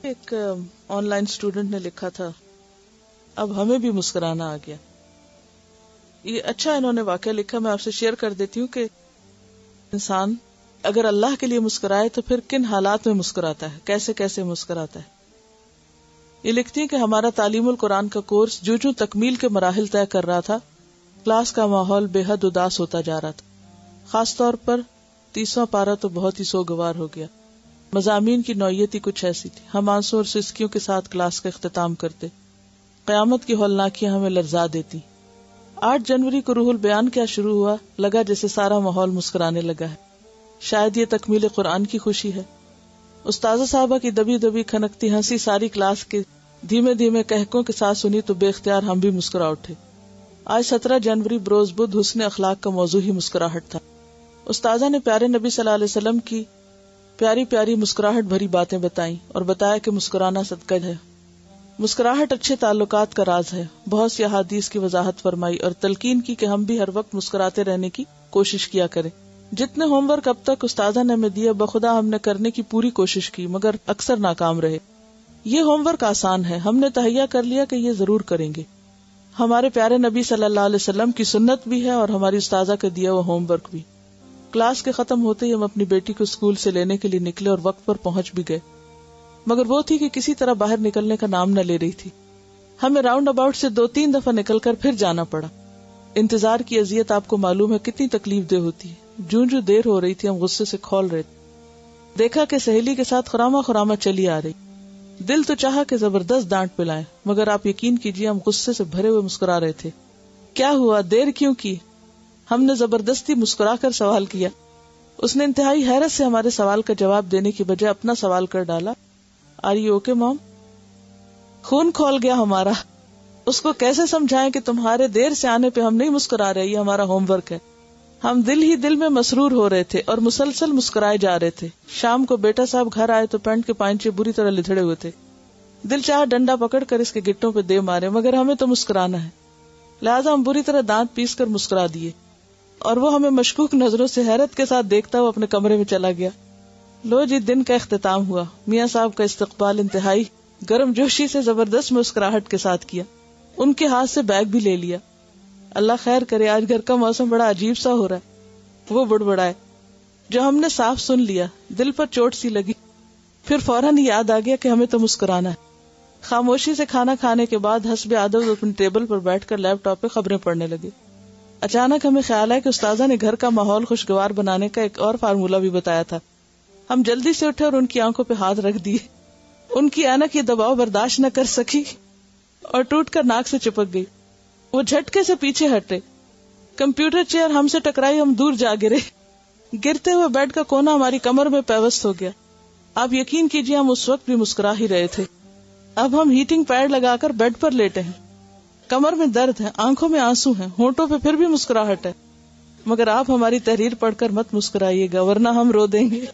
ایک on line student نے لکھا تھا، اب ہمیں بھی مسکرانا آ گیا. یہ اچھا انہوں نے واقعہ لکھا، میں آپ سے شیئر کر دیتی ہوں کہ انسان اگر اللہ کے لیے مسکرائے تو پھر کن حالات میں مسکراتا ہے، کیسے کیسے مسکراتا ہے. یہ لکھتی ہیں کہ ہمارا تعلیم القرآن کا کورس جو تکمیل کے مراحل طے کر رہا تھا، کلاس کا ماحول بے حد اداس ہوتا جا رہا تھا. خاص طور پر 30واں پارہ تو بہت ہی سوگوار ہو گیا. مضامین کی نوعیت ہی کچھ ایسی تھی. ہم آنسوں اور سسکیوں کے ساتھ کلاس کا اختتام کرتے. قیامت کی ہولناکیاں ہمیں لرزا دیتی. 8 جنوری کو روح البیان کیا شروع ہوا، لگا جیسے سارا ماحول مسکرانے لگا ہے. شاید یہ تکمیل قرآن کی خوشی ہے. استاذہ صاحبہ کی دبی دبی کھنکتی ہنسی ساری کلاس کے دھیمے دھیمے کہکوں کے ساتھ سنی تو بے اختیار ہم بھی مسکرا اٹھے. آج 17 جنوری بروز بدھ حسن اخلاق کا موضوع ہی مسکراہٹ تھا. استاذہ نے پیارے نبی صلی اللہ علیہ وسلم کی پیاری پیاری مسکراہٹ بھری باتیں بتائیں اور بتایا کہ مسکرانا صدقہ ہے. مسکراہٹ اچھے تعلقات کا راز ہے. بہت سی احادیث کی وضاحت فرمائی اور تلقین کی کہ ہم بھی ہر وقت مسکراتے رہنے کی کوشش کیا کریں. جتنے ہوم ورک اب تک استاذہ نے ہمیں دیا بخدا ہم نے کرنے کی پوری کوشش کی مگر اکثر ناکام رہے. یہ ہوم ورک آسان ہے، ہم نے تہیہ کر لیا کہ یہ ضرور کریں گے. ہمارے پیارے نبی صلی اللہ علیہ وسلم کی سنت بھی ہے اور ہماری استاذہ کا دیا وہ ہوم ورک بھی. کلاس کے ختم ہوتے ہی ہم اپنی بیٹی کو اسکول سے لینے کے لیے نکلے اور وقت پر پہنچ بھی گئے، مگر وہ تھی کہ کسی طرح باہر نکلنے کا نام نہ لے رہی تھی. ہمیں راؤنڈ اباؤٹ سے 2-3 دفعہ نکل کر پھر جانا پڑا. انتظار کی اذیت آپ کو معلوم ہے کتنی تکلیف دہ ہوتی ہے. جو دیر ہو رہی تھی ہم غصے سے کھول رہے تھے. دیکھا کہ سہیلی کے ساتھ خراما چلی آ رہی. دل تو چاہا کہ زبردست ڈانٹ پلائیں، مگر آپ یقین کیجیے ہم غصے سے بھرے ہوئے مسکرا رہے تھے. کیا ہوا، دیر کیوں کی؟ ہم نے زبردستی مسکرا کر سوال کیا. اس نے انتہائی حیرت سے ہمارے سوال کا جواب دینے کی بجائے اپنا سوال کر ڈالا، آر یو اوکے مام؟ خون کھول گیا ہمارا. اس کو کیسے سمجھائیں کہ تمہارے دیر سے آنے پہ ہم نہیں مسکرا رہے، یہ ہمارا ہوم ورک ہے. ہم دل ہی دل میں مسرور ہو رہے تھے اور مسلسل مسکرائے جا رہے تھے. شام کو بیٹا صاحب گھر آئے تو پینٹ کے پائنچے بری طرح لتھڑے ہوئے تھے. دل چاہا ڈنڈا پکڑ کر اس کے گٹوں پہ دے مارے، مگر ہمیں تو مسکرانا ہے، لہٰذا ہم بری طرح دانت پیس کر مسکرا دیے اور وہ ہمیں مشکوک نظروں سے حیرت کے ساتھ دیکھتا ہوا اپنے کمرے میں چلا گیا. لو جی، دن کا اختتام ہوا. میاں صاحب کا استقبال انتہائی گرم جوشی سے زبردست مسکراہٹ کے ساتھ کیا. ان کے ہاتھ سے بیگ بھی لے لیا. اللہ خیر کرے، آج گھر کا موسم بڑا عجیب سا ہو رہا ہے. وہ بڑبڑائے. جو ہم نے صاف سن لیا دل پر چوٹ سی لگی. پھر فوراً یاد آ گیا کہ ہمیں تو مسکرانا ہے. خاموشی سے کھانا کھانے کے بعد حسب عادت اپنی ٹیبل پر بیٹھ کر لیپ ٹاپ پہ خبریں پڑھنے لگے. اچانک ہمیں خیال ہے کہ استاذہ نے گھر کا ماحول خوشگوار بنانے کا ایک اور فارمولہ بھی بتایا تھا. ہم جلدی سے اٹھے اور ان کی آنکھوں پہ ہاتھ رکھ دیے. ان کی اینک یہ دباؤ برداشت نہ کر سکی اور ٹوٹ کر ناک سے چپک گئی. وہ جھٹکے سے پیچھے ہٹے. کمپیوٹر چیئر ہم سے ٹکرائی، ہم دور جا گرے. گرتے ہوئے بیڈ کا کونا ہماری کمر میں پیوست ہو گیا. آپ یقین کیجیے ہم اس وقت بھی مسکرا ہی رہے تھے. اب ہم ہیٹنگ پیڈ لگا کر بیڈ پر لیٹے ہیں. کمر میں درد ہے، آنکھوں میں آنسو ہیں، ہونٹوں پہ پھر بھی مسکراہٹ ہے. مگر آپ ہماری تحریر پڑھ کر مت مسکرائیے گا ورنہ ہم رو دیں گے.